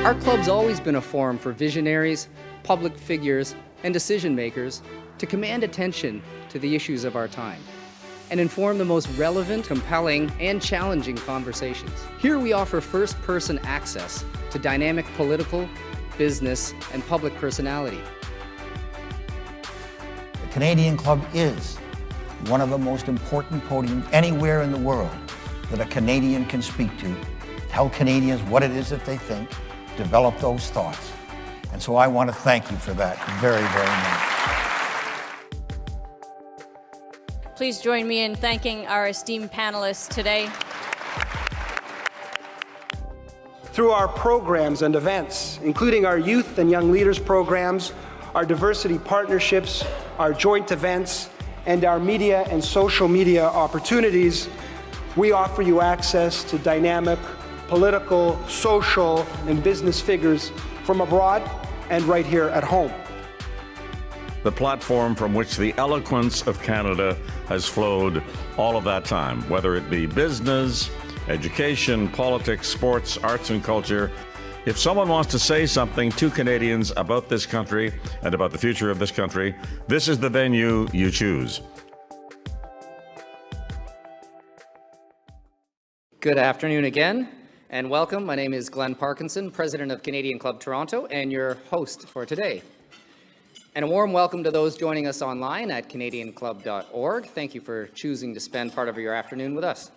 Our club's always been a forum for visionaries, public figures, and decision makers to command attention to the issues of our time and inform the most relevant, compelling, and challenging conversations. Here we offer first-person access to dynamic political, business, and public personality. The Canadian Club is one of the most important podiums anywhere in the world that a Canadian can speak to, tell Canadians what it is that they think, develop those thoughts. And so I want to thank you for that very, very much. Please join me in thanking our esteemed panelists today. Through our programs and events, including our youth and young leaders programs, our diversity partnerships, our joint events, and our media and social media opportunities, we offer you access to dynamic political, social, and business figures from abroad and right here at home. The platform from which the eloquence of Canada has flowed all of that time, whether it be business, education, politics, sports, arts, and culture. If someone wants to say something to Canadians about this country and about the future of this country, this is the venue you choose. Good afternoon again, and welcome. My name is Glenn Parkinson, President of Canadian Club Toronto, and your host for today. And a warm welcome to those joining us online at canadianclub.org. Thank you for choosing to spend part of your afternoon with us.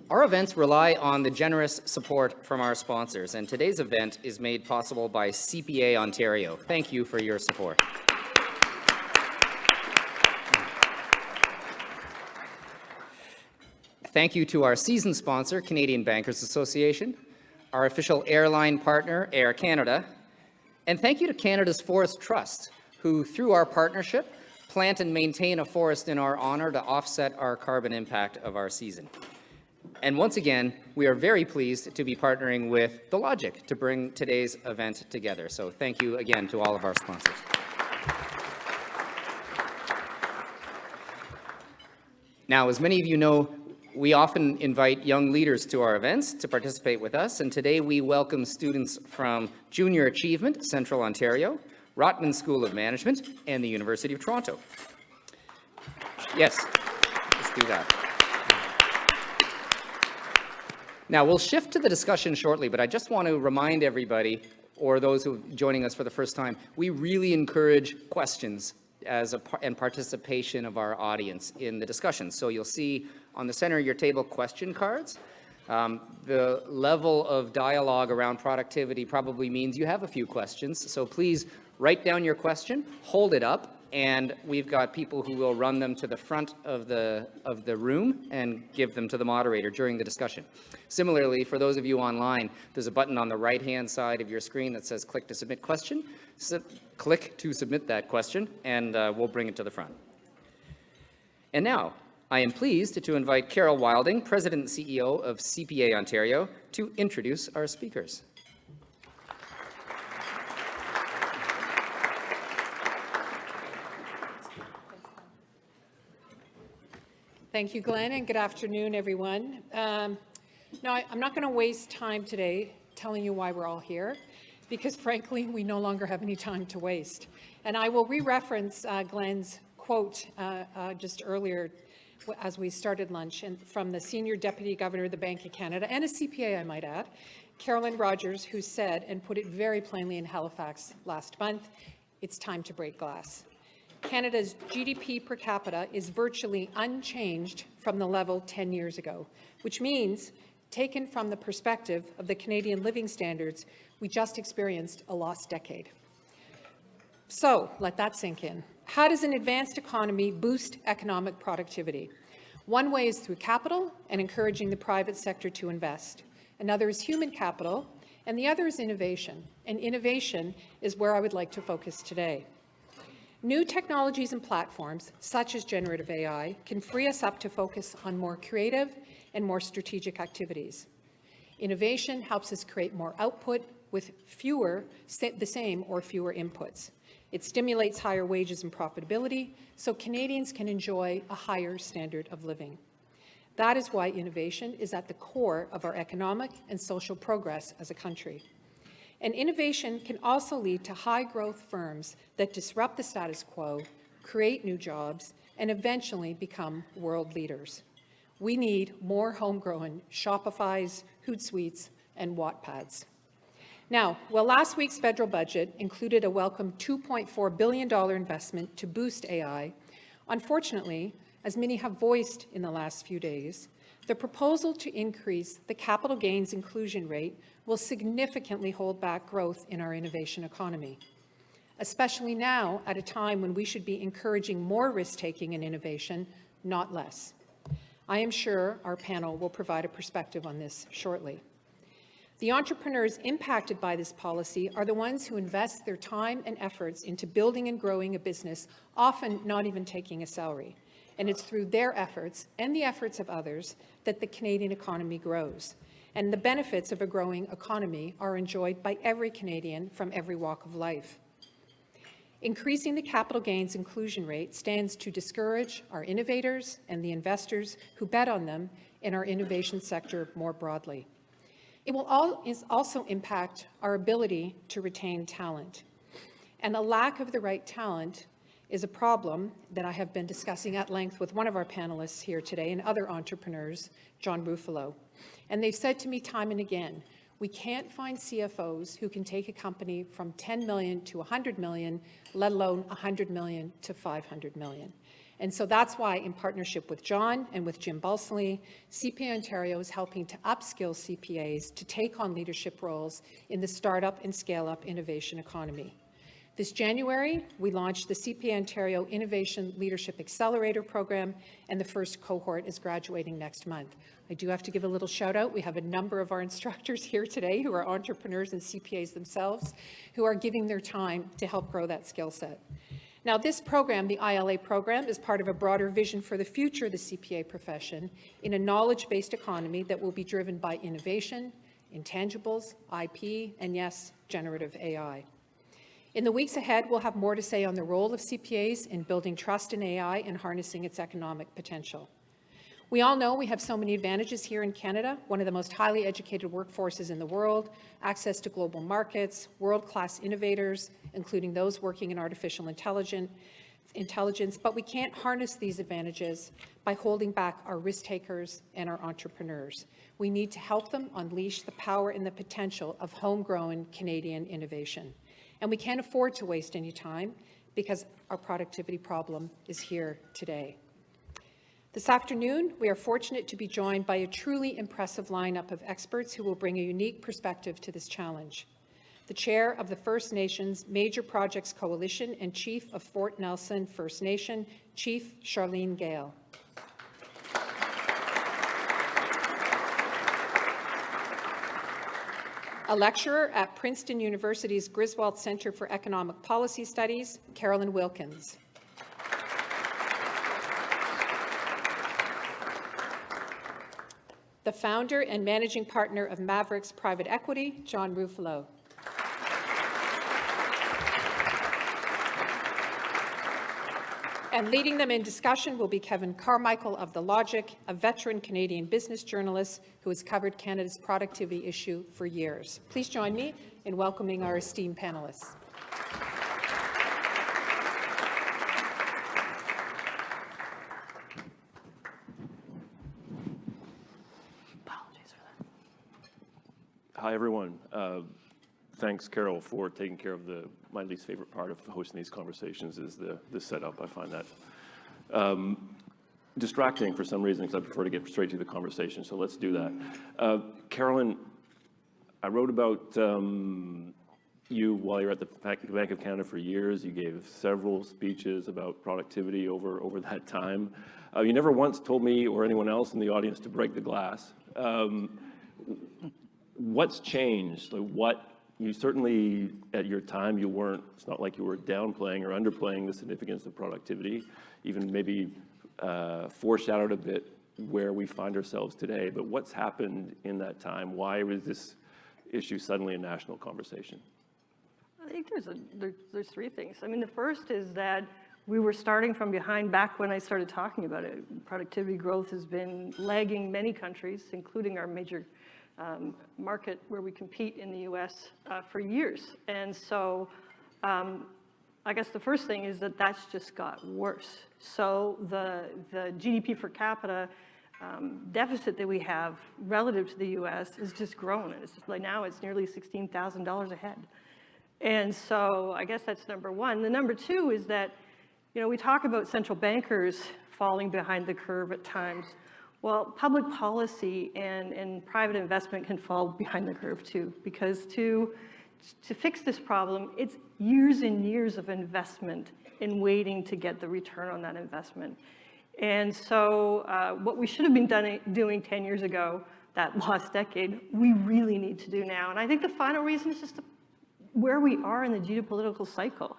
Our events rely on the generous support from our sponsors, and today's event is made possible by CPA Ontario. Thank you for your support. Thank you to our season sponsor, Canadian Bankers Association, our official airline partner, Air Canada, and thank you to Canada's Forest Trust, who, through our partnership, plant and maintain a forest in our honor to offset our carbon impact of our season. And once again, we are very pleased to be partnering with The Logic to bring today's event together. So thank you again to all of our sponsors. Now, as many of you know, we often invite young leaders to our events to participate with us, and today we welcome students from Junior Achievement, Central Ontario, Rotman School of Management, and the University of Toronto. Yes, let's do that. Now, we'll shift to the discussion shortly, but I just want to remind everybody, or those who are joining us for the first time, we really encourage questions and participation of our audience in the discussion. So you'll see on the center of your table question cards. The level of dialogue around productivity probably means you have a few questions. So please write down your question, hold it up, and we've got people who will run them to the front of the room and give them to the moderator during the discussion. Similarly, for those of you online, there's a button on the right-hand side of your screen that says click to submit question. So click to submit that question, and we'll bring it to the front. And now, I am pleased to invite Carol Wilding, President and CEO of CPA Ontario, to introduce our speakers. Thank you, Glenn, and good afternoon, everyone. Now, I'm not going to waste time today telling you why we're all here, because frankly, we no longer have any time to waste. And I will re-reference Glenn's quote just earlier as we started lunch, and from the Senior Deputy Governor of the Bank of Canada, and a CPA, I might add, Carolyn Rogers, who said, and put it very plainly in Halifax last month, it's time to break glass. Canada's GDP per capita is virtually unchanged from the level 10 years ago, which means, taken from the perspective of the Canadian living standards, we just experienced a lost decade. So, let that sink in. How does an advanced economy boost economic productivity? One way is through capital and encouraging the private sector to invest. Another is human capital, and the other is innovation. And innovation is where I would like to focus today. New technologies and platforms, such as generative AI, can free us up to focus on more creative and more strategic activities. Innovation helps us create more output with the same or fewer inputs. It stimulates higher wages and profitability, so Canadians can enjoy a higher standard of living. That is why innovation is at the core of our economic and social progress as a country. And innovation can also lead to high-growth firms that disrupt the status quo, create new jobs, and eventually become world leaders. We need more homegrown Shopifys, Hootsuites, and Wattpads. Now, while last week's federal budget included a welcome $2.4 billion investment to boost AI, unfortunately, as many have voiced in the last few days, the proposal to increase the capital gains inclusion rate will significantly hold back growth in our innovation economy, especially now at a time when we should be encouraging more risk-taking and innovation, not less. I am sure our panel will provide a perspective on this shortly. The entrepreneurs impacted by this policy are the ones who invest their time and efforts into building and growing a business, often not even taking a salary. And it's through their efforts and the efforts of others that the Canadian economy grows. And the benefits of a growing economy are enjoyed by every Canadian from every walk of life. Increasing the capital gains inclusion rate stands to discourage our innovators and the investors who bet on them in our innovation sector more broadly. It will also impact our ability to retain talent. And the lack of the right talent is a problem that I have been discussing at length with one of our panelists here today and other entrepreneurs, John Ruffolo. And they've said to me time and again, we can't find CFOs who can take a company from 10 million to 100 million, let alone 100 million to 500 million. And so that's why, in partnership with John and with Jim Balsley, CPA Ontario is helping to upskill CPAs to take on leadership roles in the startup and scale-up innovation economy. This January, we launched the CPA Ontario Innovation Leadership Accelerator Program, and the first cohort is graduating next month. I do have to give a little shout out. We have a number of our instructors here today who are entrepreneurs and CPAs themselves who are giving their time to help grow that skill set. Now, this program, the ILA program, is part of a broader vision for the future of the CPA profession in a knowledge-based economy that will be driven by innovation, intangibles, IP, and yes, generative AI. In the weeks ahead, we'll have more to say on the role of CPAs in building trust in AI and harnessing its economic potential. We all know we have so many advantages here in Canada, one of the most highly educated workforces in the world, access to global markets, world-class innovators, including those working in artificial intelligence, but we can't harness these advantages by holding back our risk-takers and our entrepreneurs. We need to help them unleash the power and the potential of homegrown Canadian innovation. And we can't afford to waste any time because our productivity problem is here today. This afternoon, we are fortunate to be joined by a truly impressive lineup of experts who will bring a unique perspective to this challenge. The chair of the First Nations Major Projects Coalition and chief of Fort Nelson First Nation, Chief Sharleen Gale. A lecturer at Princeton University's Griswold Center for Economic Policy Studies, Carolyn Wilkins. The founder and managing partner of Maverix Private Equity, John Ruffolo. And leading them in discussion will be Kevin Carmichael of The Logic, a veteran Canadian business journalist who has covered Canada's productivity issue for years. Please join me in welcoming our esteemed panelists. Hi, everyone. Thanks, Carol, for taking care of my least favorite part of hosting these conversations is the setup. I find that distracting for some reason because I prefer to get straight to the conversation, so let's do that. Carolyn, I wrote about you while you were at the Bank of Canada for years. You gave several speeches about productivity over that time. You never once told me or anyone else in the audience to break the glass. What's changed? You certainly, at your time, it's not like you were downplaying or underplaying the significance of productivity, even maybe foreshadowed a bit where we find ourselves today. But what's happened in that time? Why was this issue suddenly a national conversation? I think there's three things. I mean, the first is that we were starting from behind back when I started talking about it. Productivity growth has been lagging many countries, including our major market where we compete in the US for years. And so I guess the first thing is that that's just got worse. So the GDP per capita deficit that we have relative to the US has just grown. And it's just like now it's nearly $16,000 a head. And so I guess that's number one. The number two is that, you know, we talk about central bankers falling behind the curve at times. Well, public policy and private investment can fall behind the curve too, because to fix this problem, it's years and years of investment in waiting to get the return on that investment. And so what we should have been doing 10 years ago, that lost decade, we really need to do now. And I think the final reason is just where we are in the geopolitical cycle.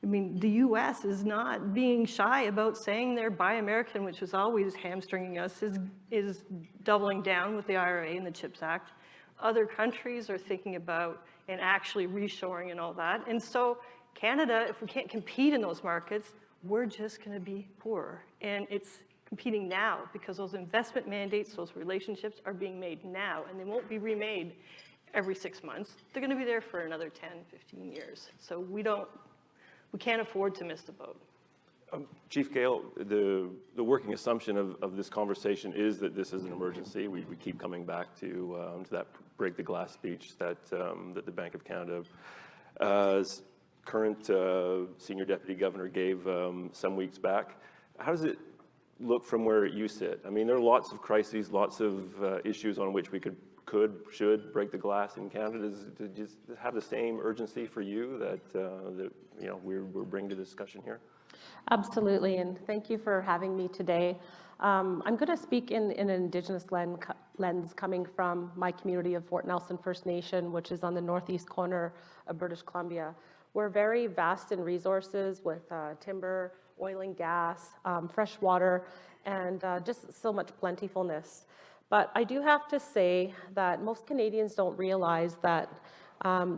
I mean, the US is not being shy about saying they're Buy American, which was always hamstringing us, is doubling down with the IRA and the CHIPS Act. Other countries are thinking about and actually reshoring and all that. And so Canada, if we can't compete in those markets, we're just gonna be poorer. And it's competing now because those investment mandates, those relationships are being made now, and they won't be remade every 6 months. They're gonna be there for another 10, 15 years. So we can't afford to miss the boat. Chief Gale, the working assumption of this conversation is that this is an emergency. We keep coming back to that break the glass speech that the Bank of Canada's current senior deputy governor gave some weeks back. How does it look from where you sit? I mean, there are lots of crises, lots of issues on which we should break the glass in Canada. Does it just have the same urgency for you that you know we're bringing to the discussion here? Absolutely, and thank you for having me today. I'm going to speak in an Indigenous lens coming from my community of Fort Nelson First Nation, which is on the northeast corner of British Columbia. We're very vast in resources with timber, oil and gas, fresh water, and just so much plentifulness. But I do have to say that most Canadians don't realize that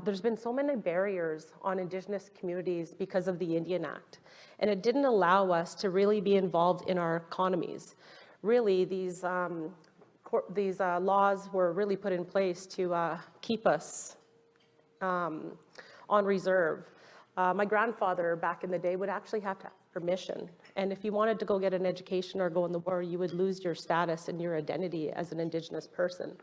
there's been so many barriers on Indigenous communities because of the Indian Act. And it didn't allow us to really be involved in our economies. Really, these laws were really put in place to keep us on reserve. My grandfather back in the day would actually have to have permission. And if you wanted to go get an education or go in the war, you would lose your status and your identity as an Indigenous person.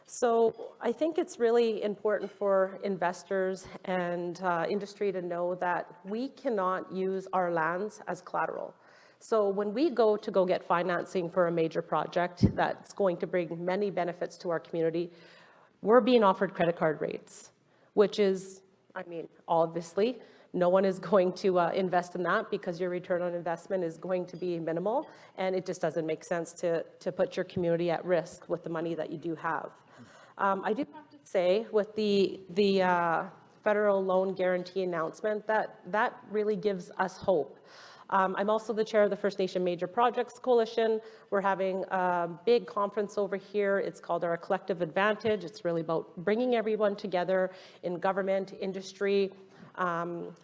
So I think it's really important for investors and industry to know that we cannot use our lands as collateral. So when we go get financing for a major project that's going to bring many benefits to our community, we're being offered credit card rates, which is, I mean, obviously, no one is going to invest in that because your return on investment is going to be minimal, and it just doesn't make sense to put your community at risk with the money that you do have. I do have to say, with the federal loan guarantee announcement, that really gives us hope. I'm also the chair of the First Nation Major Projects Coalition. We're having a big conference over here. It's called our Collective Advantage. It's really about bringing everyone together in government, industry,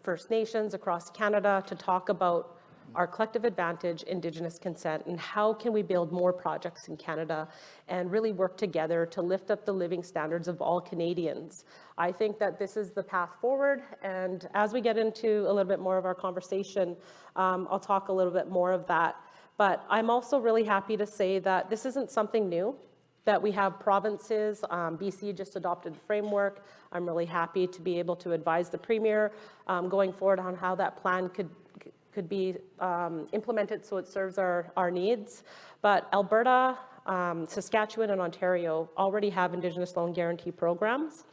First Nations across Canada to talk about our collective advantage, Indigenous consent, and how can we build more projects in Canada and really work together to lift up the living standards of all Canadians. I think that this is the path forward, and as we get into a little bit more of our conversation, I'll talk a little bit more of that. But I'm also really happy to say that this isn't something new, that we have provinces. BC just adopted the framework. I'm really happy to be able to advise the Premier going forward on how that plan could be implemented so it serves our needs. But Alberta, Saskatchewan, and Ontario already have Indigenous loan guarantee programs,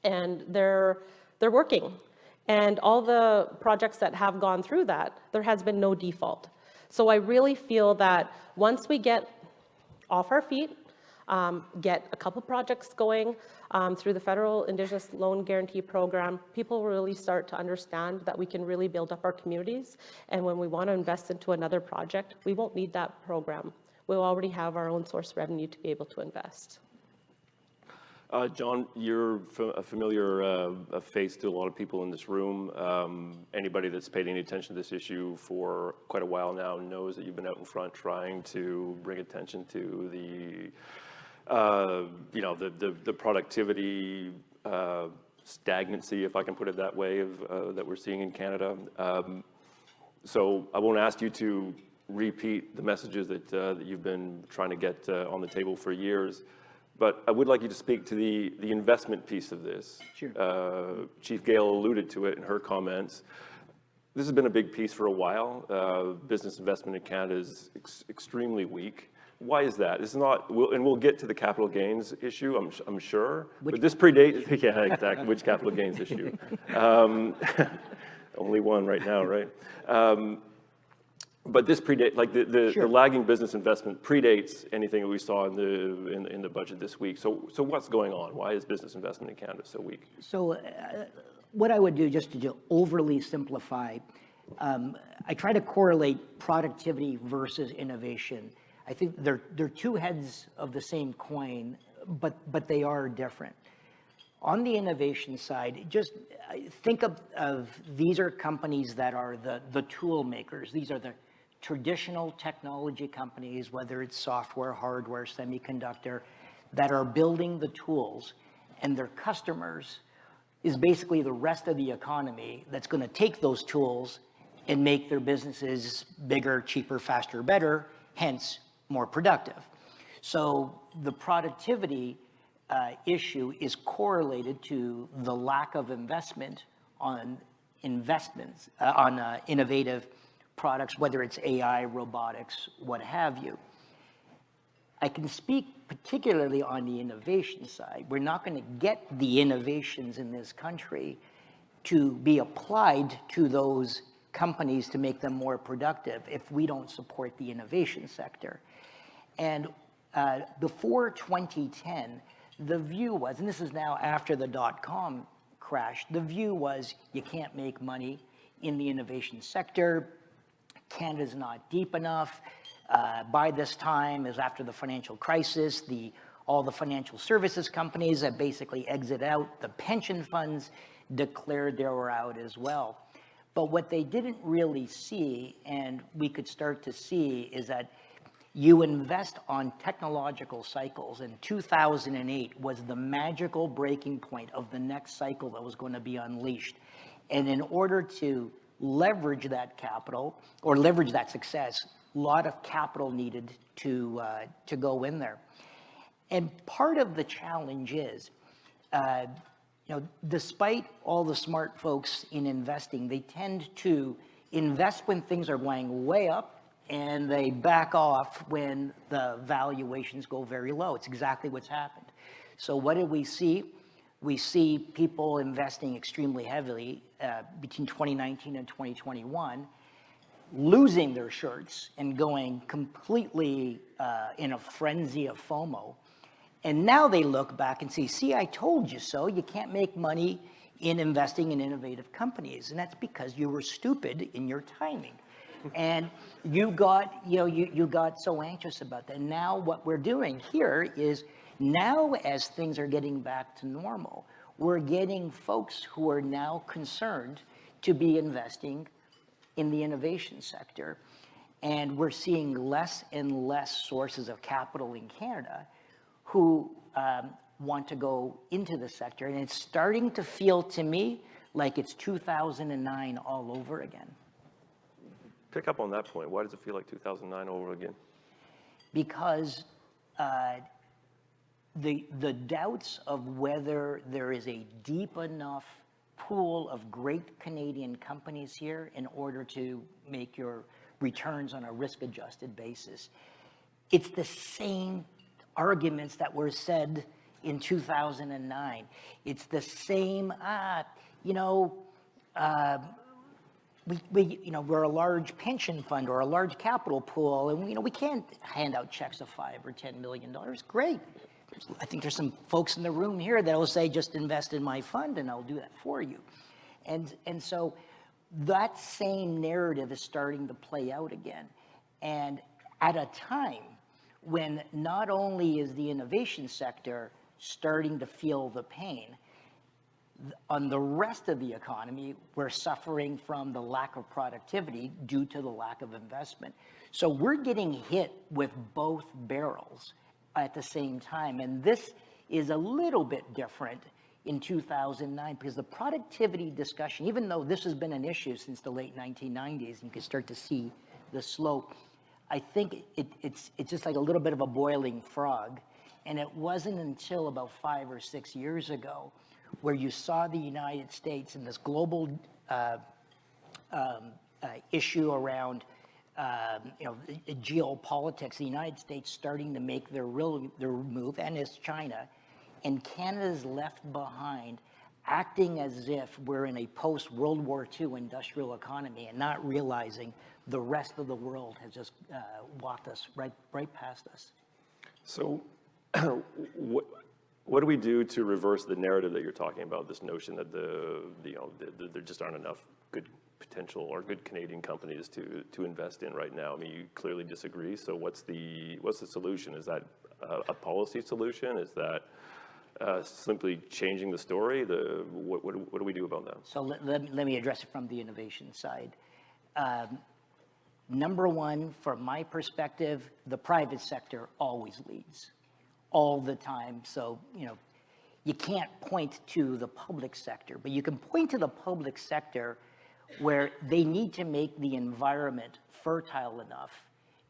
and they're working. And all the projects that have gone through that, there has been no default. So I really feel that once we get off our feet, get a couple projects going through the federal Indigenous Loan Guarantee Program, people will really start to understand that we can really build up our communities. And when we want to invest into another project, we won't need that program. We'll already have our own source revenue to be able to invest. John, you're a familiar face to a lot of people in this room. Anybody that's paid any attention to this issue for quite a while now knows that you've been out in front trying to bring attention to the productivity stagnancy, if I can put it that way, that we're seeing in Canada. So I won't ask you to repeat the messages that you've been trying to get on the table for years, but I would like you to speak to the investment piece of this. Sure. Chief Gale alluded to it in her comments. This has been a big piece for a while. Business investment in Canada is extremely weak. Why is that? It's not, and we'll get to the capital gains issue, I'm sure. But this predates, yeah, exactly, which capital gains issue? Only one right now, right? But this predates, like the lagging business investment predates anything that we saw in the budget this week. So what's going on? Why is business investment in Canada so weak? So what I would do, just to overly simplify, I try to correlate productivity versus innovation. I think they're two heads of the same coin, but they are different. On the innovation side, just think of these are companies that are the tool makers. These are the traditional technology companies, whether it's software, hardware, semiconductor, that are building the tools, and their customers is basically the rest of the economy that's going to take those tools and make their businesses bigger, cheaper, faster, better, hence more productive. So the productivity issue is correlated to the lack of investment on innovative products, whether it's AI, robotics, what have you. I can speak particularly on the innovation side. We're not going to get the innovations in this country to be applied to those companies to make them more productive if we don't support the innovation sector. And before 2010, the view was, and this is now after the dot-com crash, the view was you can't make money in the innovation sector. Canada's not deep enough. By this time, is after the financial crisis, all the financial services companies have basically exited out. The pension funds declared they were out as well. But what they didn't really see, and we could start to see, is that you invest on technological cycles, and 2008 was the magical breaking point of the next cycle that was going to be unleashed. And in order to leverage that capital, or leverage that success, a lot of capital needed to go in there. And part of the challenge is, despite all the smart folks in investing, they tend to invest when things are going way up, and they back off when the valuations go very low. It's exactly what's happened. So what did we see? We see people investing extremely heavily between 2019 and 2021, losing their shirts and going completely in a frenzy of FOMO. And now they look back and say, see, I told you so. You can't make money in investing in innovative companies. And that's because you were stupid in your timing. And you got so anxious about that. And now what we're doing here is, now as things are getting back to normal, we're getting folks who are now concerned to be investing in the innovation sector. And we're seeing less and less sources of capital in Canada who want to go into the sector. And it's starting to feel to me like it's 2009 all over again. Pick up on that point. Why does it feel like 2009 over again? Because the doubts of whether there is a deep enough pool of great Canadian companies here in order to make your returns on a risk-adjusted basis. It's the same arguments that were said in 2009. It's the same, we're a large pension fund or a large capital pool, and we can't hand out checks of $5 or $10 million. Great. I think there's some folks in the room here that will say, just invest in my fund and I'll do that for you. And so that same narrative is starting to play out again. And at a time when not only is the innovation sector starting to feel the pain. On the rest of the economy, we're suffering from the lack of productivity due to the lack of investment. So we're getting hit with both barrels at the same time. And this is a little bit different in 2009 because the productivity discussion, even though this has been an issue since the late 1990s, you can start to see the slope. I think it's just like a little bit of a boiling frog. And it wasn't until about 5 or 6 years ago where you saw the United States in this global issue around geopolitics, the United States starting to make their move, and is China, and Canada's left behind, acting as if we're in a post-World War II industrial economy and not realizing the rest of the world has just walked us right past us. So what do we do to reverse the narrative that you're talking about, this notion that there just aren't enough good potential or good Canadian companies to invest in right now? I mean, you clearly disagree. So what's the solution? Is that a policy solution? Is that simply changing the story? What do we do about that? So let me address it from the innovation side. Number one, from my perspective, the private sector always leads, all the time. So, you can't point to the public sector, but you can point to the public sector where they need to make the environment fertile enough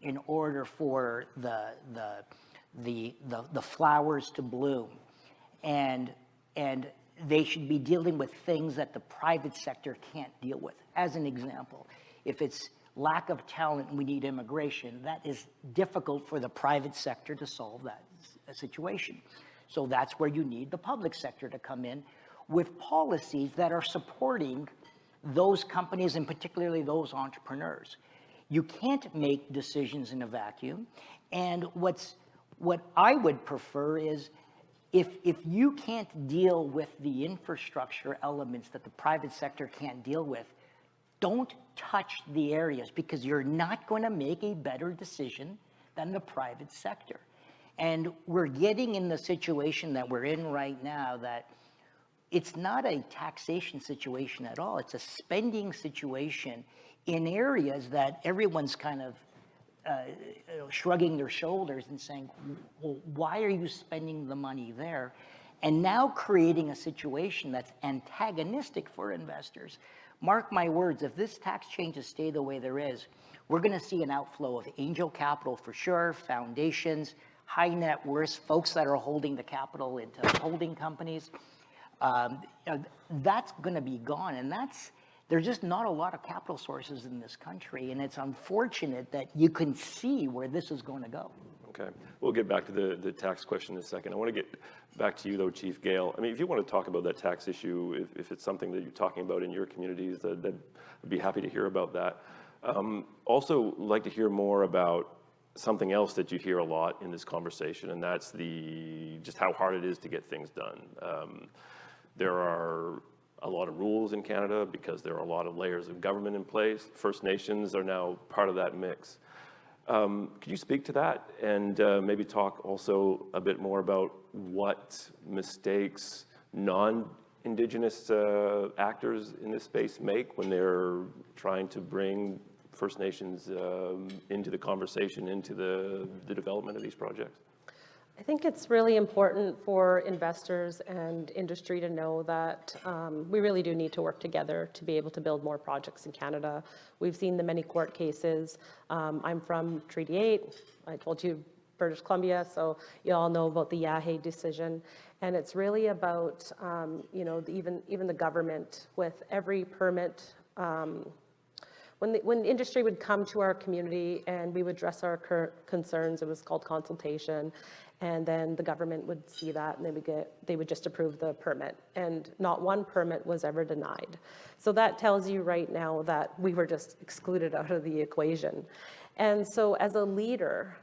in order for the flowers to bloom. And they should be dealing with things that the private sector can't deal with. As an example, if it's lack of talent and we need immigration, that is difficult for the private sector to solve that situation. So that's where you need the public sector to come in with policies that are supporting those companies and particularly those entrepreneurs. You can't make decisions in a vacuum. And what I would prefer is if you can't deal with the infrastructure elements that the private sector can't deal with, don't touch the areas because you're not going to make a better decision than the private sector. And we're getting in the situation that we're in right now that it's not a taxation situation at all. It's a spending situation in areas that everyone's kind of shrugging their shoulders and saying, well, why are you spending the money there? And now creating a situation that's antagonistic for investors. Mark my words, if this tax changes stay the way there is, we're going to see an outflow of angel capital for sure, foundations, high net worth, folks that are holding the capital into holding companies. That's going to be gone. And there's just not a lot of capital sources in this country. And it's unfortunate that you can see where this is going to go. Okay, we'll get back to the tax question in a second. I want to get back to you though, Chief Gale. I mean, if you want to talk about that tax issue, if it's something that you're talking about in your communities, I'd be happy to hear about that. Also, like to hear more about something else that you hear a lot in this conversation, and that's just how hard it is to get things done. There are a lot of rules in Canada because there are a lot of layers of government in place. First Nations are now part of that mix. Could you speak to that and maybe talk also a bit more about what mistakes non-Indigenous actors in this space make when they're trying to bring First Nations into the conversation, into the development of these projects? I think it's really important for investors and industry to know that we really do need to work together to be able to build more projects in Canada. We've seen the many court cases. I'm from Treaty 8. I told you British Columbia, so you all know about the Yahé decision. And it's really about, even the government with every permit. When industry would come to our community and we would address our concerns, it was called consultation. And then the government would see that and they would just approve the permit. And not one permit was ever denied. So that tells you right now that we were just excluded out of the equation. And so as a leader,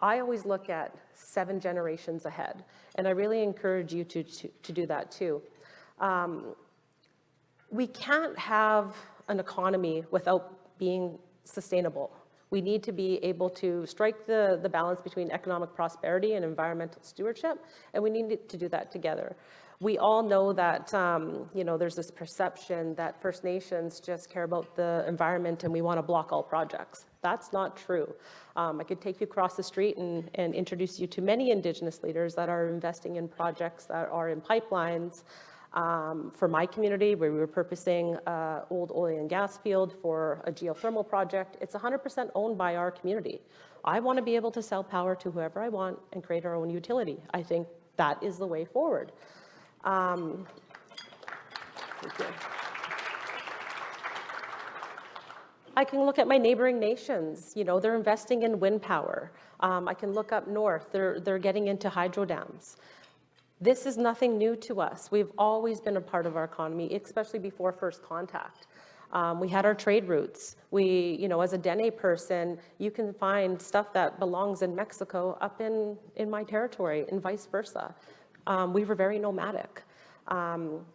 I always look at 7 generations ahead. And I really encourage you to do that too. We can't have an economy without being sustainable. We need to be able to strike the balance between economic prosperity and environmental stewardship, and we need to do that together. We all know that, there's this perception that First Nations just care about the environment and we want to block all projects. That's not true. I could take you across the street and introduce you to many Indigenous leaders that are investing in projects that are in pipelines. For my community, where we were repurposing old oil and gas field for a geothermal project, it's 100% owned by our community. I want to be able to sell power to whoever I want and create our own utility. I think that is the way forward. Thank you. I can look at my neighboring nations. They're investing in wind power. I can look up north. They're getting into hydro dams. This is nothing new to us. We've always been a part of our economy, especially before first contact. We had our trade routes. As a Dene person, you can find stuff that belongs in Mexico up in my territory and vice versa. We were very nomadic.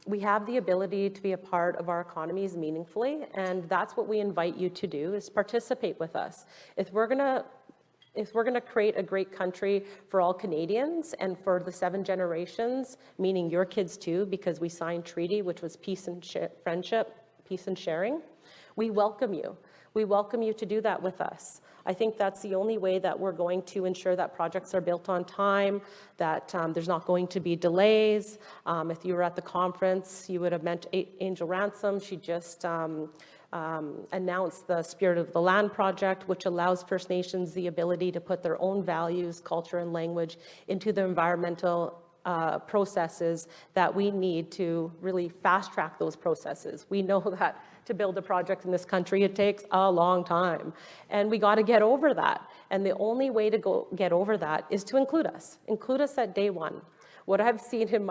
We have the ability to be a part of our economies meaningfully, and that's what we invite you to do, is participate with us. If we're gonna create a great country for all Canadians and for the 7 generations, meaning your kids too, because we signed treaty, which was peace and friendship, peace and sharing, we welcome you. We welcome you to do that with us. I think that's the only way that we're going to ensure that projects are built on time, that there's not going to be delays. If you were at the conference, you would have met Angel Ransom. She just announced the Spirit of the Land project, which allows First Nations the ability to put their own values, culture, and language into the environmental processes that we need to really fast track those processes. We know that to build a project in this country, it takes a long time. And we got to get over that. And the only way to get over that is to include us. Include us at day one. What I've seen in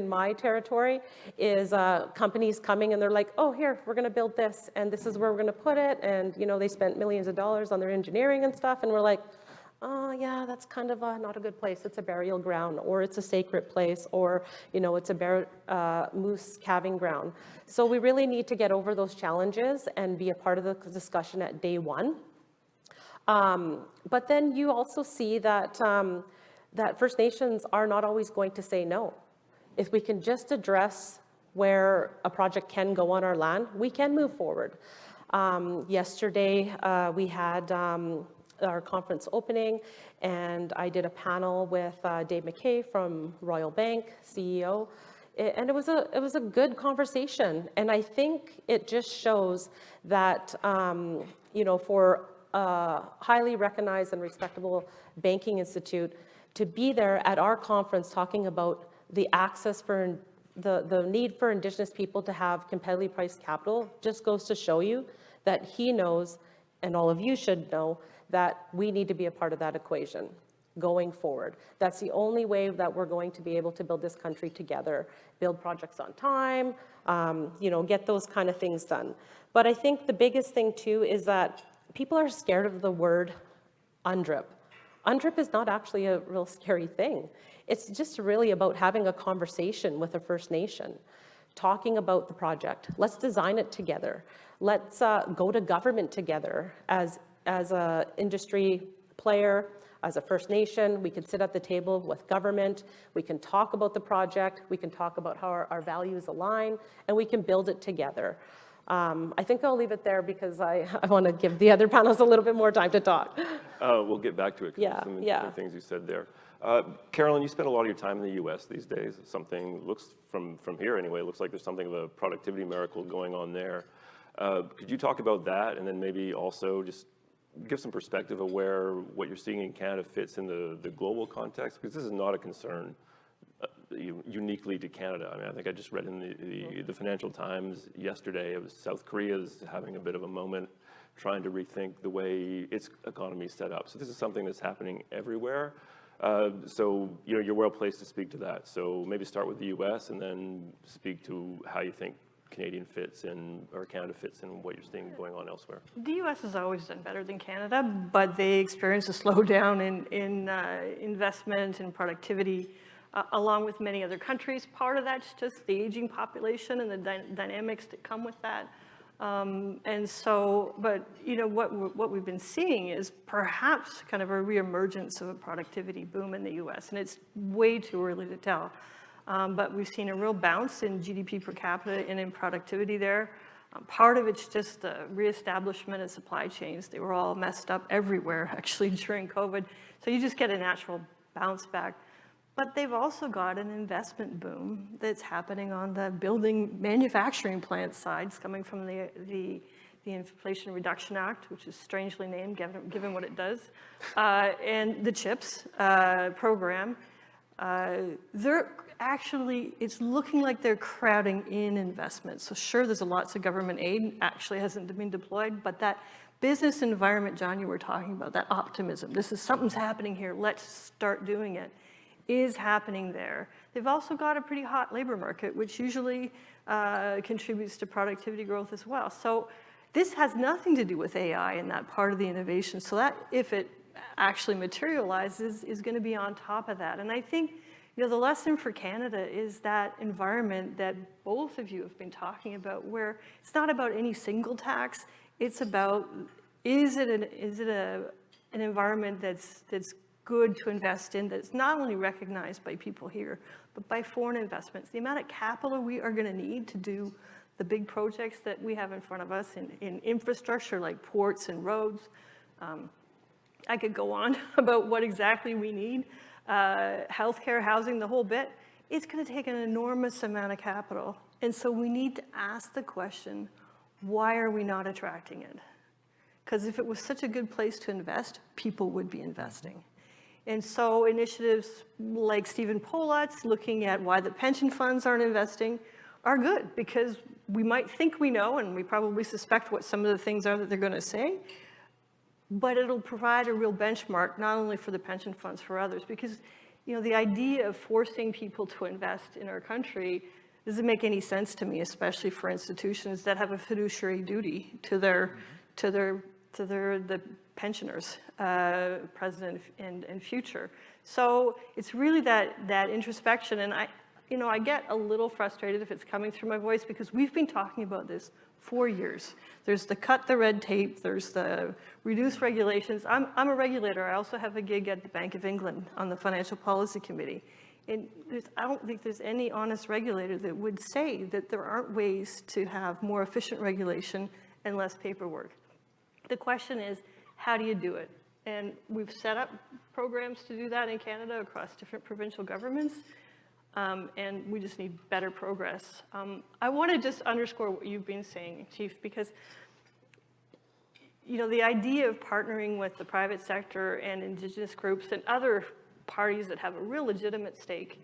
my territory is companies coming and they're like, oh, here, we're going to build this, and this is where we're going to put it. And, they spent millions of dollars on their engineering and stuff. And we're like, oh, yeah, that's kind of not a good place. It's a burial ground, or it's a sacred place, or, it's a moose calving ground. So we really need to get over those challenges and be a part of the discussion at day one. But then you also see that, that First Nations are not always going to say no. If we can just address where a project can go on our land, we can move forward. Yesterday, we had our conference opening, and I did a panel with Dave McKay from Royal Bank, CEO, and it was a good conversation. And I think it just shows that for a highly recognized and respectable banking institute to be there at our conference talking about the access for the need for Indigenous people to have competitively priced capital just goes to show you that he knows, and all of you should know, that we need to be a part of that equation going forward. That's the only way that we're going to be able to build this country together, build projects on time, get those kind of things done. But I think the biggest thing too is that people are scared of the word UNDRIP. UNDRIP is not actually a real scary thing. It's just really about having a conversation with a First Nation, talking about the project. Let's design it together. Let's go to government together as an industry player, as a First Nation. We can sit at the table with government. We can talk about the project. We can talk about how our values align, and we can build it together. I think I'll leave it there because I want to give the other panelists a little bit more time to talk. We'll get back to it. Yeah, some yeah. things you said there. Carolyn, you spend a lot of your time in the U.S. these days. Something looks, from here anyway, it looks like there's something of a productivity miracle going on there. Could you talk about that, and then maybe also just give some perspective of where what you're seeing in Canada fits in the global context? Because this is not a concern uniquely to Canada. I mean, I think I just read in the Financial Times yesterday, it was South Korea's having a bit of a moment trying to rethink the way its economy is set up. So this is something that's happening everywhere. So you're well placed to speak to that. So maybe start with the U.S. and then speak to how you think Canada fits in what you're seeing going on elsewhere. The U.S. has always done better than Canada, but they experienced a slowdown in investment and productivity, along with many other countries. Part of that's just the aging population and the dynamics that come with that. And so, but what we've been seeing is perhaps kind of a reemergence of a productivity boom in the US, and it's way too early to tell. But we've seen a real bounce in GDP per capita and in productivity there. Part of it's just the reestablishment of supply chains. They were all messed up everywhere, actually, during COVID. So you just get a natural bounce back. But they've also got an investment boom that's happening on the building manufacturing plant sides, coming from the Inflation Reduction Act, which is strangely named given what it does, and the CHIPS program. They're actually, it's looking like they're crowding in investment. So sure, there's lots of government aid, actually hasn't been deployed, but that business environment, John, you were talking about, that optimism, this is something's happening here, let's start doing it, is happening there. They've also got a pretty hot labor market, which usually contributes to productivity growth as well. So this has nothing to do with AI and that part of the innovation. So that, if it actually materializes, is going to be on top of that. And I think, the lesson for Canada is that environment that both of you have been talking about, where it's not about any single tax, it's about, is it an environment that's good to invest in, that's not only recognized by people here, but by foreign investments. The amount of capital we are going to need to do the big projects that we have in front of us in infrastructure like ports and roads. I could go on about what exactly we need. Healthcare, housing, the whole bit. It's going to take an enormous amount of capital. And so we need to ask the question, why are we not attracting it? Because if it was such a good place to invest, people would be investing. And so initiatives like Stephen Polat's looking at why the pension funds aren't investing are good, because we might think we know, and we probably suspect what some of the things are that they're going to say, but it'll provide a real benchmark, not only for the pension funds, for others, because the idea of forcing people to invest in our country doesn't make any sense to me, especially for institutions that have a fiduciary duty to the pensioners, present and future. So it's really that introspection, and I get a little frustrated if it's coming through my voice, because we've been talking about this for years. There's the cut the red tape, there's the reduce regulations. I'm a regulator. I also have a gig at the Bank of England on the Financial Policy Committee. And I don't think there's any honest regulator that would say that there aren't ways to have more efficient regulation and less paperwork. The question is, how do you do it? And we've set up programs to do that in Canada across different provincial governments. And we just need better progress. I want to just underscore what you've been saying, Chief, because the idea of partnering with the private sector and Indigenous groups and other parties that have a real legitimate stake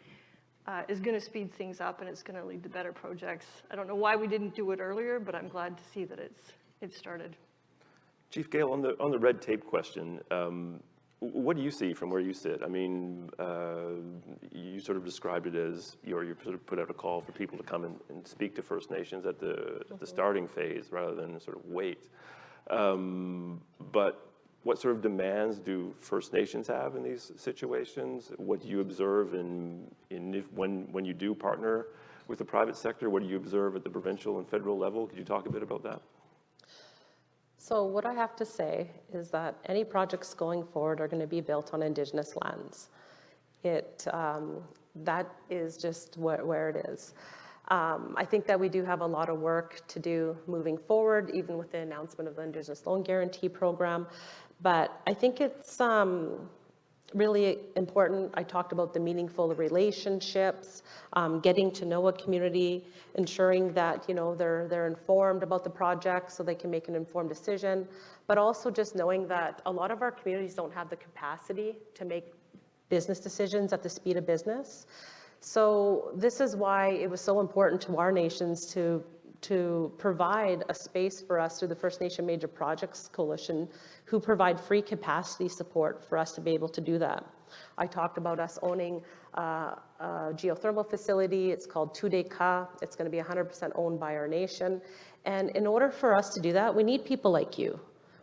is going to speed things up, and it's going to lead to better projects. I don't know why we didn't do it earlier, but I'm glad to see that it's started. Chief Gale, on the red tape question, what do you see from where you sit? I mean, you sort of described it as, you sort of put out a call for people to come and speak to First Nations at the starting phase rather than sort of wait. But what sort of demands do First Nations have in these situations? What do you observe when you do partner with the private sector? What do you observe at the provincial and federal level? Could you talk a bit about that? So what I have to say is that any projects going forward are going to be built on Indigenous lands. That is just where it is. I think that we do have a lot of work to do moving forward, even with the announcement of the Indigenous Loan Guarantee Program. But I think it's really important. I talked about the meaningful relationships, getting to know a community, ensuring that they're informed about the project so they can make an informed decision, but also just knowing that a lot of our communities don't have the capacity to make business decisions at the speed of business. So this is why it was so important to our nations to provide a space for us through the First Nation Major Projects Coalition, who provide free capacity support for us to be able to do that. I talked about us owning a geothermal facility. It's called Tudeka. It's going to be 100% owned by our nation. And in order for us to do that, we need people like you.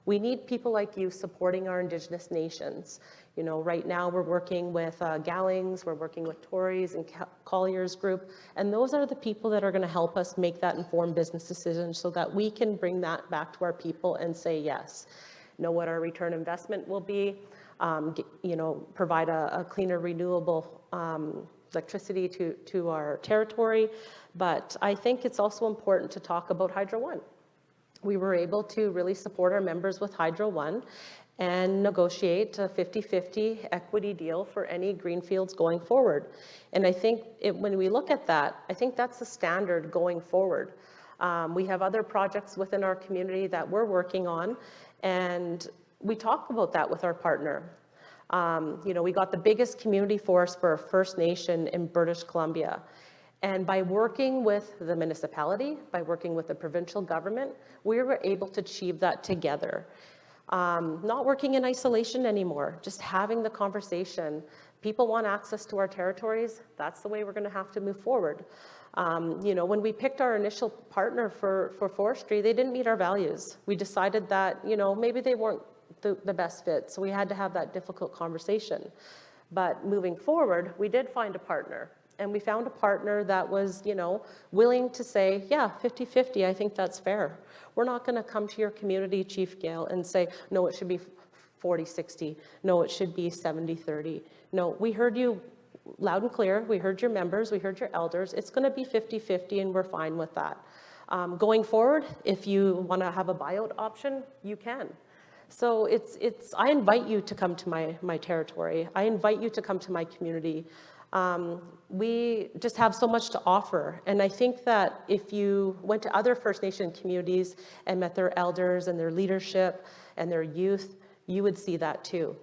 We need people like you supporting our Indigenous nations. You know, right now we're working with Gallings, we're working with Tories and Collier's group, and those are the people that are going to help us make that informed business decision so that we can bring that back to our people and say yes. Know what our return investment will be, you know, provide a cleaner, renewable electricity to our territory. But I think it's also important to talk about Hydro One. We were able to really support our members with Hydro One and negotiate a 50-50 equity deal for any greenfields going forward. And I think when we look at that, I think that's the standard going forward. We have other projects within our community that we're working on, and we talk about that with our partner. You know, we got the biggest community forest for a First Nation in British Columbia. And by working with the municipality, by working with the provincial government, we were able to achieve that together. Not working in isolation anymore, just having the conversation. People want access to our territories. That's the way we're going to have to move forward. You know, when we picked our initial partner for forestry, they didn't meet our values. We decided that, you know, maybe they weren't the best fit, so we had to have that difficult conversation. But moving forward, we did find a partner. And we found a partner that was, you know, willing to say, yeah, 50-50, I think that's fair. We're not going to come to your community, Chief Gale, and say, no, it should be 40-60. No, it should be 70-30. No, we heard you loud and clear. We heard your members. We heard your elders. It's going to be 50-50, and we're fine with that. Going forward, if you want to have a buyout option, you can. So I invite you to come to my territory. I invite you to come to my community. We just have so much to offer. And I think that if you went to other First Nation communities and met their elders and their leadership and their youth, you would see that too.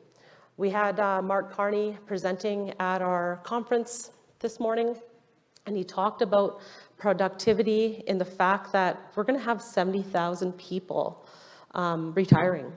We had Mark Carney presenting at our conference this morning, and he talked about productivity in the fact that we're going to have 70,000 people retiring.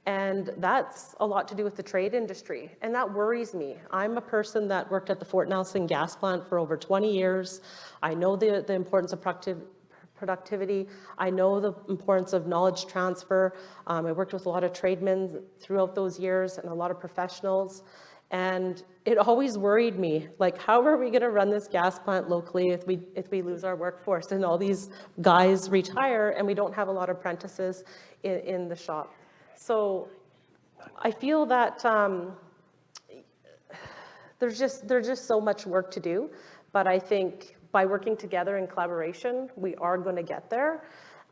And that's a lot to do with the trade industry, and that worries me. I'm a person that worked at the Fort Nelson gas plant for over 20 years. I know the importance of productivity. I know the importance of knowledge transfer. I worked with a lot of tradesmen throughout those years and a lot of professionals. And it always worried me, like, how are we going to run this gas plant locally if we lose our workforce and all these guys retire and we don't have a lot of apprentices in the shop? So I feel that there's just so much work to do, but I think by working together in collaboration, we are going to get there.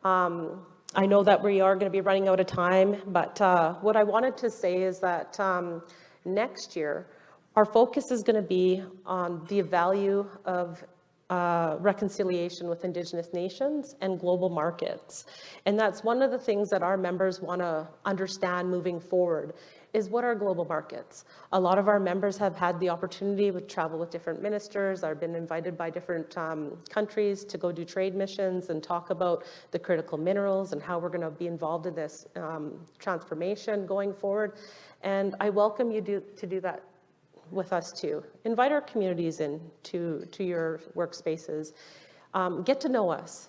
I know that we are going to be running out of time, but what I wanted to say is that next year, our focus is going to be on the value of reconciliation with Indigenous nations and global markets. And that's one of the things that our members want to understand moving forward, is what are global markets? A lot of our members have had the opportunity to travel with different ministers, or been invited by different countries to go do trade missions and talk about the critical minerals and how we're going to be involved in this transformation going forward. And I welcome you to do that with us too. Invite our communities in to your workspaces. Get to know us.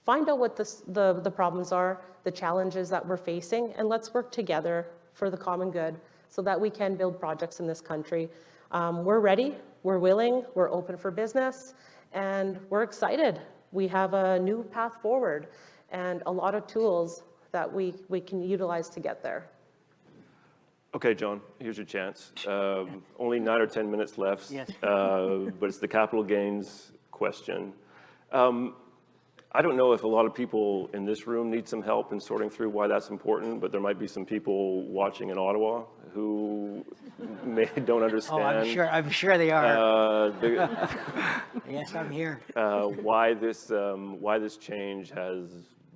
Find out what the problems are, the challenges that we're facing, and let's work together for the common good so that we can build projects in this country. We're ready, we're willing, we're open for business, and we're excited. We have a new path forward and a lot of tools that we can utilize to get there. Okay, John, here's your chance. Only 9 or 10 minutes left, Yes. But it's the capital gains question. I don't know if a lot of people in this room need some help in sorting through why that's important, but there might be some people watching in Ottawa who don't understand. Oh, I'm sure they are. Yes, I'm here. Why this change has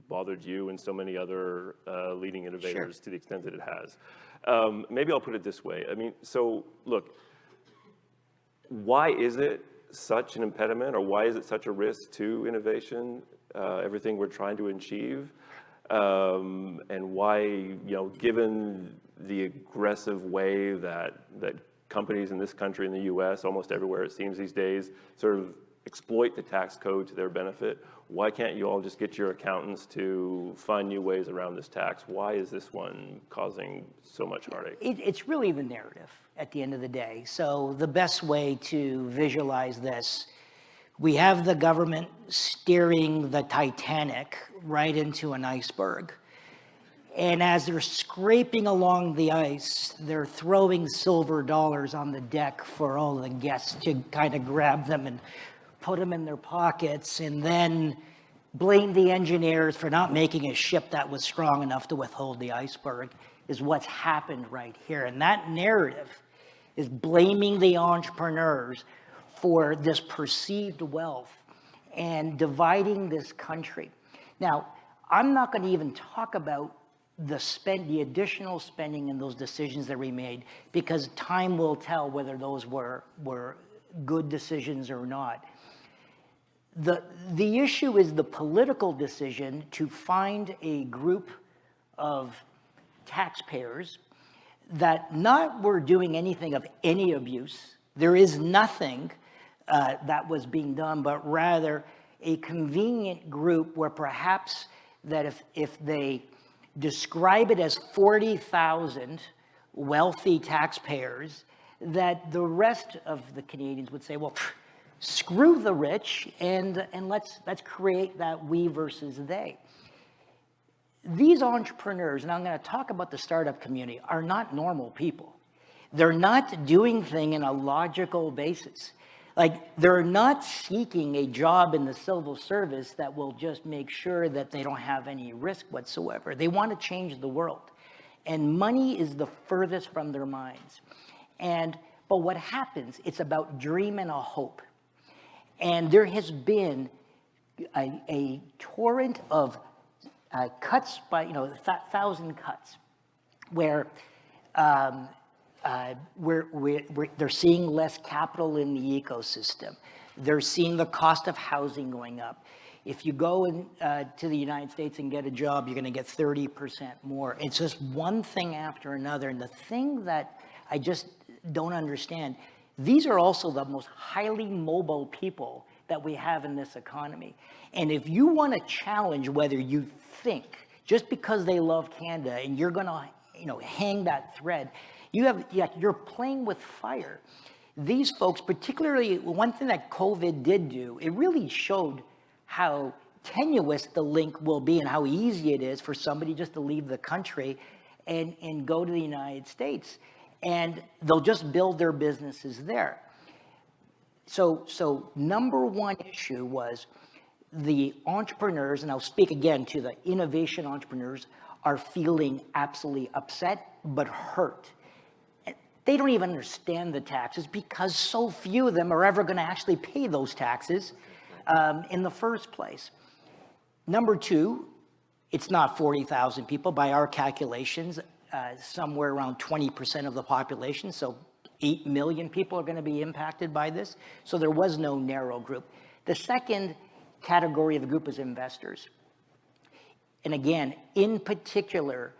bothered you and so many other leading innovators to the extent that it has. Maybe I'll put it this way. I mean, so look, why is it such an impediment, or why is it such a risk to innovation, everything we're trying to achieve? And why, given the aggressive way that companies in this country, in the US, almost everywhere it seems these days, sort of exploit the tax code to their benefit. Why can't you all just get your accountants to find new ways around this tax? Why is this one causing so much heartache? It's really the narrative at the end of the day. So the best way to visualize this, we have the government steering the Titanic right into an iceberg. And as they're scraping along the ice, they're throwing silver dollars on the deck for all the guests to kind of grab them and put them in their pockets, and then blame the engineers for not making a ship that was strong enough to withhold the iceberg, is what's happened right here. And that narrative is blaming the entrepreneurs for this perceived wealth and dividing this country. Now, I'm not going to even talk about the additional spending and those decisions that we made, because time will tell whether those were good decisions or not. The issue is the political decision to find a group of taxpayers that not were doing anything of any abuse. There is nothing that was being done, but rather a convenient group where perhaps that if they describe it as 40,000 wealthy taxpayers, that the rest of the Canadians would say, well, screw the rich, and let's create that we versus they. These entrepreneurs, and I'm going to talk about the startup community, are not normal people. They're not doing things in a logical basis. Like, they're not seeking a job in the civil service that will just make sure that they don't have any risk whatsoever. They want to change the world. And money is the furthest from their minds. But what happens, it's about dream and a hope. And there has been a torrent of cuts by, 1,000 cuts, where they're seeing less capital in the ecosystem. They're seeing the cost of housing going up. If you go to the United States and get a job, you're going to get 30% more. It's just one thing after another. And the thing that I just don't understand, these are also the most highly mobile people that we have in this economy. And if you want to challenge whether you think, just because they love Canada and you're going to hang that thread, you're playing with fire. These folks, particularly, one thing that COVID did do, it really showed how tenuous the link will be and how easy it is for somebody just to leave the country and go to the United States. And they'll just build their businesses there. So number one issue was the entrepreneurs, and I'll speak again to the innovation entrepreneurs, are feeling absolutely upset but hurt. They don't even understand the taxes because so few of them are ever going to actually pay those taxes in the first place. Number two, it's not 40,000 people. By our calculations, somewhere around 20% of the population, so 8 million people are going to be impacted by this. So there was no narrow group. The second category of the group is investors. And again, in particular,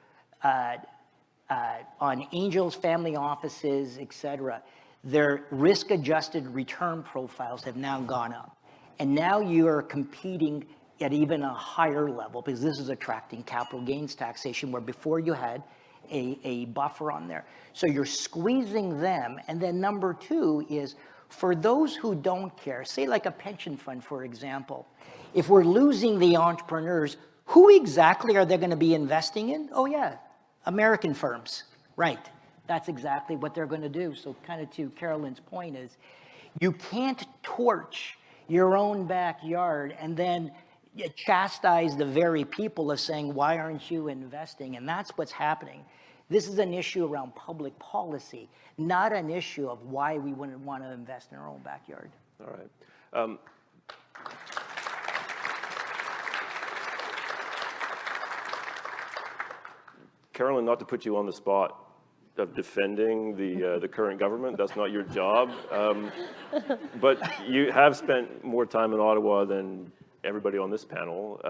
on angels, family offices, et cetera, their risk-adjusted return profiles have now gone up. And now you are competing at even a higher level, because this is attracting capital gains taxation, where before you had a buffer on there. So you're squeezing them. And then number two is, for those who don't care, say like a pension fund, for example, if we're losing the entrepreneurs, who exactly are they going to be investing in? Oh yeah, American firms, right. That's exactly what they're going to do. So kind of to Carolyn's point is, you can't torch your own backyard and then chastise the very people of saying, why aren't you investing? And that's what's happening. This is an issue around public policy, not an issue of why we wouldn't want to invest in our own backyard. All right. Carolyn, not to put you on the spot of defending the current government, that's not your job, but you have spent more time in Ottawa than everybody on this panel.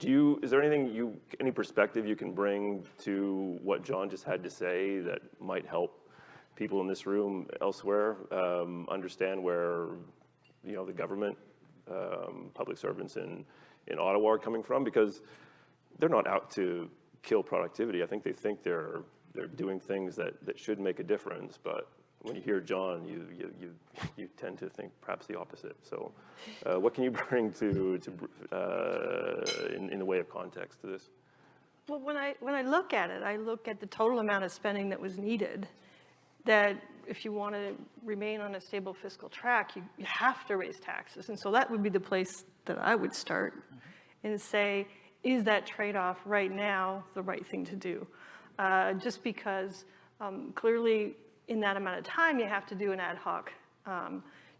Is there any perspective you can bring to what John just had to say that might help people in this room elsewhere understand where the government, public servants in Ottawa are coming from, because they're not out to kill productivity. I think they think they're doing things that should make a difference, but when you hear John, you tend to think perhaps the opposite. So, what can you bring to in the way of context to this? Well, when I look at it, I look at the total amount of spending that was needed. That if you want to remain on a stable fiscal track, you have to raise taxes, and so that would be the place that I would start, and say, is that trade-off right now the right thing to do? Just because clearly, in that amount of time, you have to do an ad hoc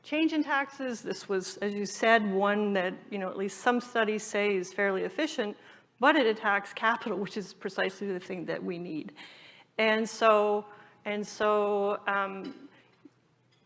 change in taxes. This was, as you said, one that, at least some studies say is fairly efficient, but it attacks capital, which is precisely the thing that we need. And so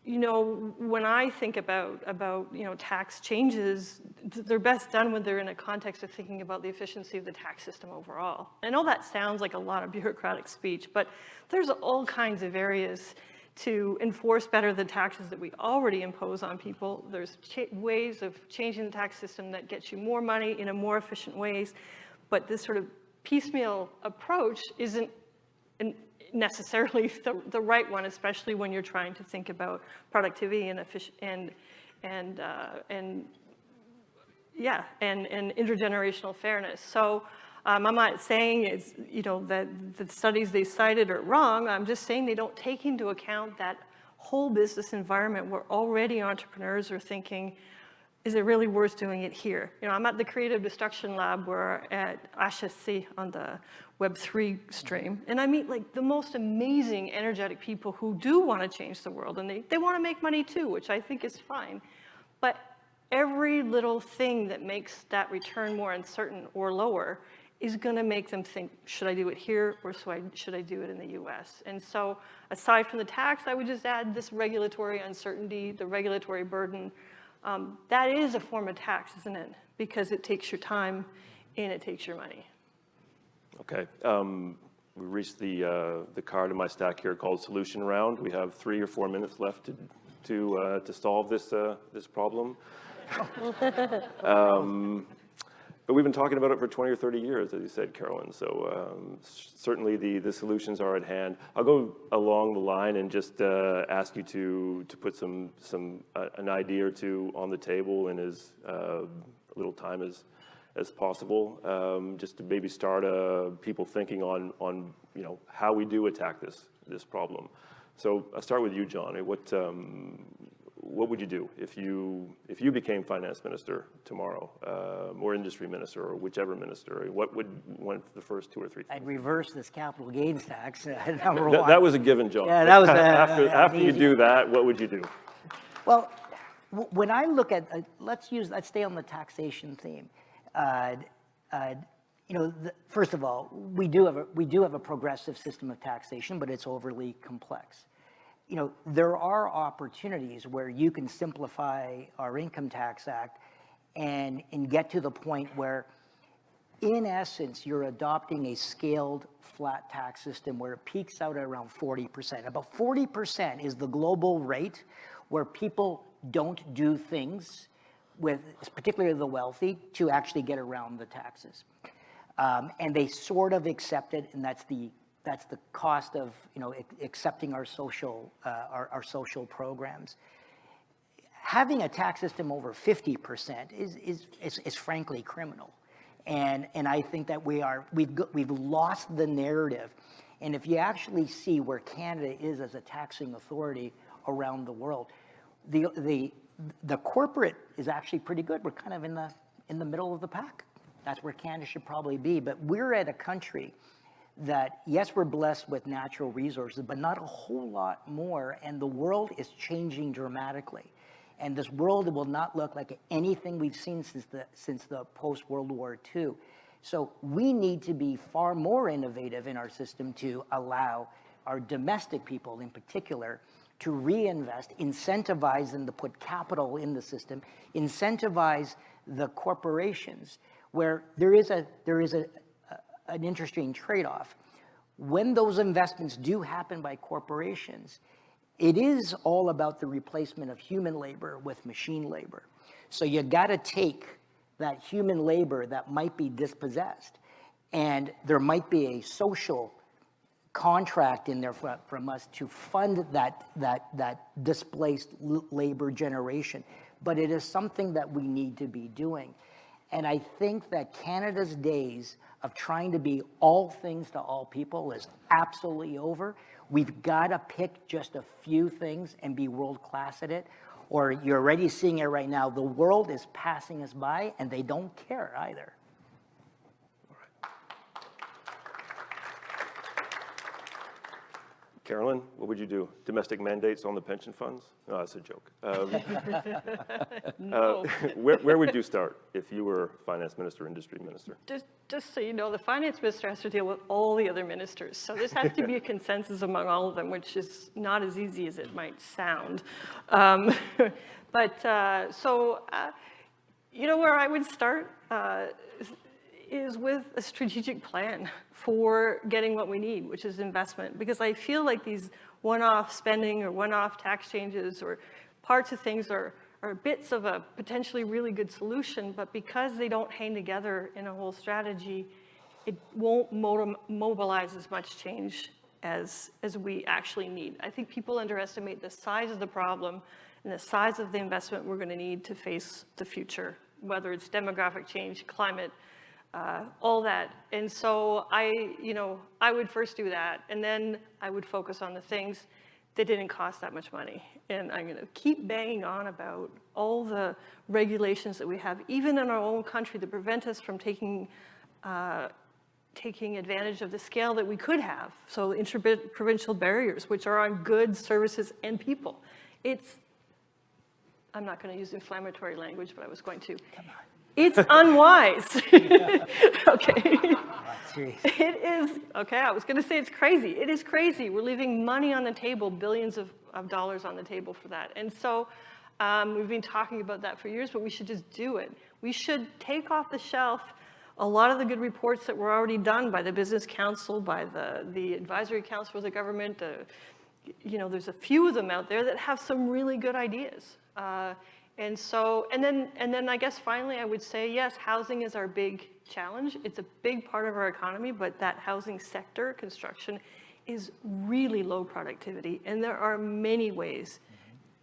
when I think about tax changes, they're best done when they're in a context of thinking about the efficiency of the tax system overall. I know that sounds like a lot of bureaucratic speech, but there's all kinds of areas to enforce better the taxes that we already impose on people. There's ways of changing the tax system that gets you more money in a more efficient ways, but this sort of piecemeal approach isn't necessarily the right one, especially when you're trying to think about productivity and intergenerational fairness. So I'm not saying it's, that the studies they cited are wrong. I'm just saying they don't take into account that whole business environment where already entrepreneurs are thinking, is it really worth doing it here? I'm at the Creative Destruction Lab, we're at HSC on the Web3 stream, and I meet like the most amazing, energetic people who do want to change the world, and they want to make money too, which I think is fine. But every little thing that makes that return more uncertain or lower is going to make them think, should I do it here or should I do it in the US? And so aside from the tax, I would just add this regulatory uncertainty, the regulatory burden. That is a form of tax, isn't it? Because it takes your time and it takes your money. Okay. We reached the card in my stack here called Solution Round. We have 3 or 4 minutes left to solve this problem. But we've been talking about it for 20 or 30 years, as you said, Carolyn. So certainly the solutions are at hand. I'll go along the line and just ask you to put an idea or two on the table in as little time as possible, just to maybe start people thinking on how we do attack this problem. So I'll start with you, John. What would you do if you became finance minister tomorrow, or industry minister, or whichever minister? What would one of the first 2 or 3 things? I'd reverse this capital gains tax. Number one. That was a given, John. Yeah, that was after you do that, what would you do? Well, when I look at let's stay on the taxation theme. First of all, we do have a progressive system of taxation, but it's overly complex. There are opportunities where you can simplify our Income Tax Act and get to the point where, in essence, you're adopting a scaled flat tax system where it peaks out at around 40%. About 40% is the global rate where people don't do things, particularly the wealthy, to actually get around the taxes. And they sort of accept it, and that's the cost of accepting our social programs. Having a tax system over 50% is frankly criminal, and I think that we've lost the narrative. And if you actually see where Canada is as a taxing authority around the world, the corporate is actually pretty good. We're kind of in the middle of the pack. That's where Canada should probably be. But we're at a country that, yes, we're blessed with natural resources, but not a whole lot more, and the world is changing dramatically. And this world will not look like anything we've seen since the post-World War II. So we need to be far more innovative in our system to allow our domestic people in particular to reinvest, incentivize them to put capital in the system, incentivize the corporations, where there is an interesting trade-off. When those investments do happen by corporations, it is all about the replacement of human labor with machine labor. So you got to take that human labor that might be dispossessed, and there might be a social contract in there from us to fund that displaced labor generation. But it is something that we need to be doing. And I think that Canada's days of trying to be all things to all people is absolutely over. We've got to pick just a few things and be world class at it, or you're already seeing it right now. The world is passing us by and they don't care either. Carolyn, what would you do? Domestic mandates on the pension funds? No, that's a joke. No. Where would you start if you were finance minister, industry minister? Just so you know, the finance minister has to deal with all the other ministers. So this has to be a consensus among all of them, which is not as easy as it might sound. You know where I would start is with a strategic plan for getting what we need, which is investment. Because I feel like these one-off spending or one-off tax changes or parts of things are bits of a potentially really good solution, but because they don't hang together in a whole strategy, it won't mobilize as much change as we actually need. I think people underestimate the size of the problem and the size of the investment we're going to need to face the future, whether it's demographic change, climate, all that. And so I would first do that, and then I would focus on the things that didn't cost that much money. And I'm going to keep banging on about all the regulations that we have, even in our own country, that prevent us from taking advantage of the scale that we could have. So inter-provincial barriers, which are on goods, services, and people. I'm not going to use inflammatory language, but I was going to. Come on. It's unwise. Okay. It is, okay, I was going to say it's crazy. It is crazy. We're leaving money on the table, billions of dollars on the table for that. And so we've been talking about that for years, but we should just do it. We should take off the shelf a lot of the good reports that were already done by the Business Council, by the Advisory Council for the government. There's a few of them out there that have some really good ideas. And then I guess finally I would say, yes, housing is our big challenge. It's a big part of our economy, but that housing sector, construction, is really low productivity. And there are many ways,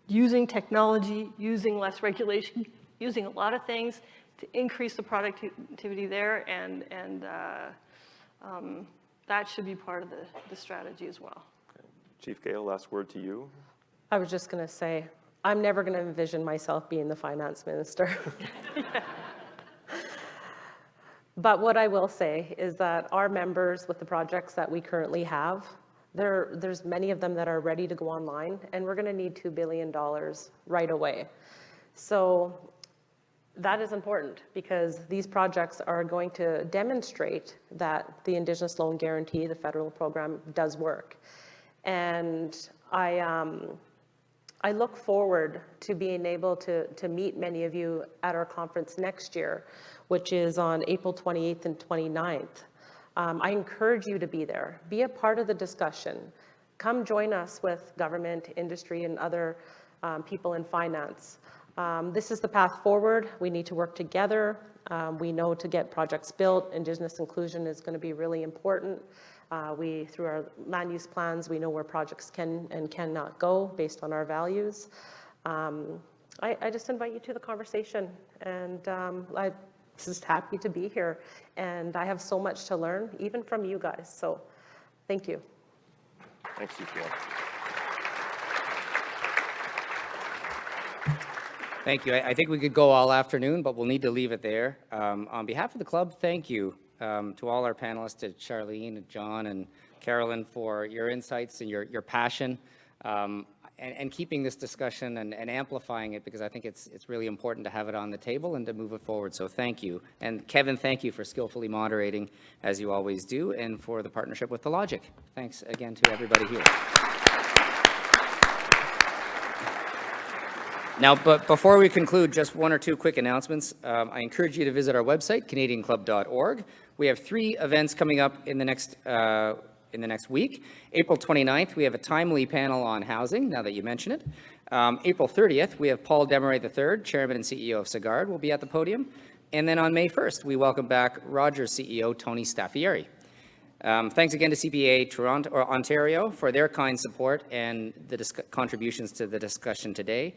using technology, using less regulation, using a lot of things to increase the productivity there, and that should be part of the strategy as well. Okay. Chief Gale, last word to you. I was just going to say, I'm never going to envision myself being the finance minister. But what I will say is that our members, with the projects that we currently have, there's many of them that are ready to go online, and we're going to need $2 billion right away. So that is important, because these projects are going to demonstrate that the Indigenous Loan Guarantee, the federal program, does work. And I look forward to being able to meet many of you at our conference next year, which is on April 28th and 29th. I encourage you to be there. Be a part of the discussion. Come join us with government, industry, and other people in finance. This is the path forward. We need to work together. We know to get projects built, Indigenous inclusion is going to be really important. Through our land use plans, we know where projects can and cannot go based on our values. I just invite you to the conversation, and I'm just happy to be here. And I have so much to learn, even from you guys. So thank you. Thanks, Chief Gale. Thank you. I think we could go all afternoon, but we'll need to leave it there. On behalf of the club, thank you to all our panelists, to Charlene, and John, and Carolyn, for your insights and your passion, and keeping this discussion and amplifying it, because I think it's really important to have it on the table and to move it forward. So thank you. And Kevin, thank you for skillfully moderating, as you always do, and for the partnership with The Logic. Thanks again to everybody here. Now, but before we conclude, just one or two quick announcements. I encourage you to visit our website, canadianclub.org. We have 3 events coming up in the next in the next week. April 29th, we have a timely panel on housing, now that you mention it. April 30th, we have Paul Desmarais III, Chairman and CEO of Sagard, will be at the podium. And then on May 1st, we welcome back Rogers CEO Tony Staffieri. Thanks again to CPA Toronto or Ontario for their kind support and the contributions to the discussion today.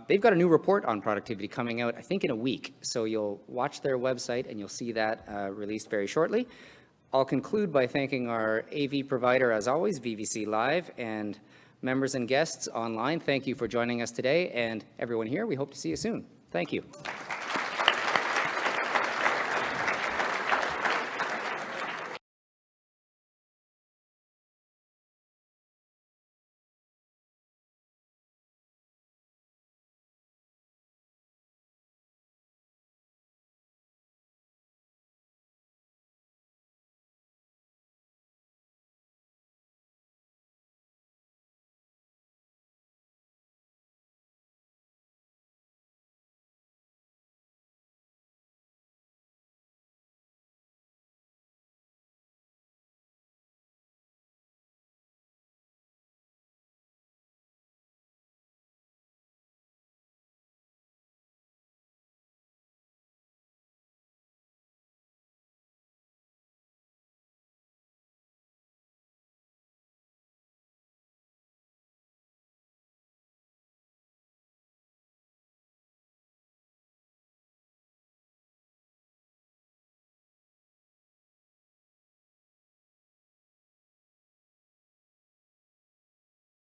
They've got a new report on productivity coming out, I think, in a week. So you'll watch their website and you'll see that released very shortly. I'll conclude by thanking our AV provider, as always, VVC Live, and members and guests online. Thank you for joining us today, and everyone here, we hope to see you soon. Thank you.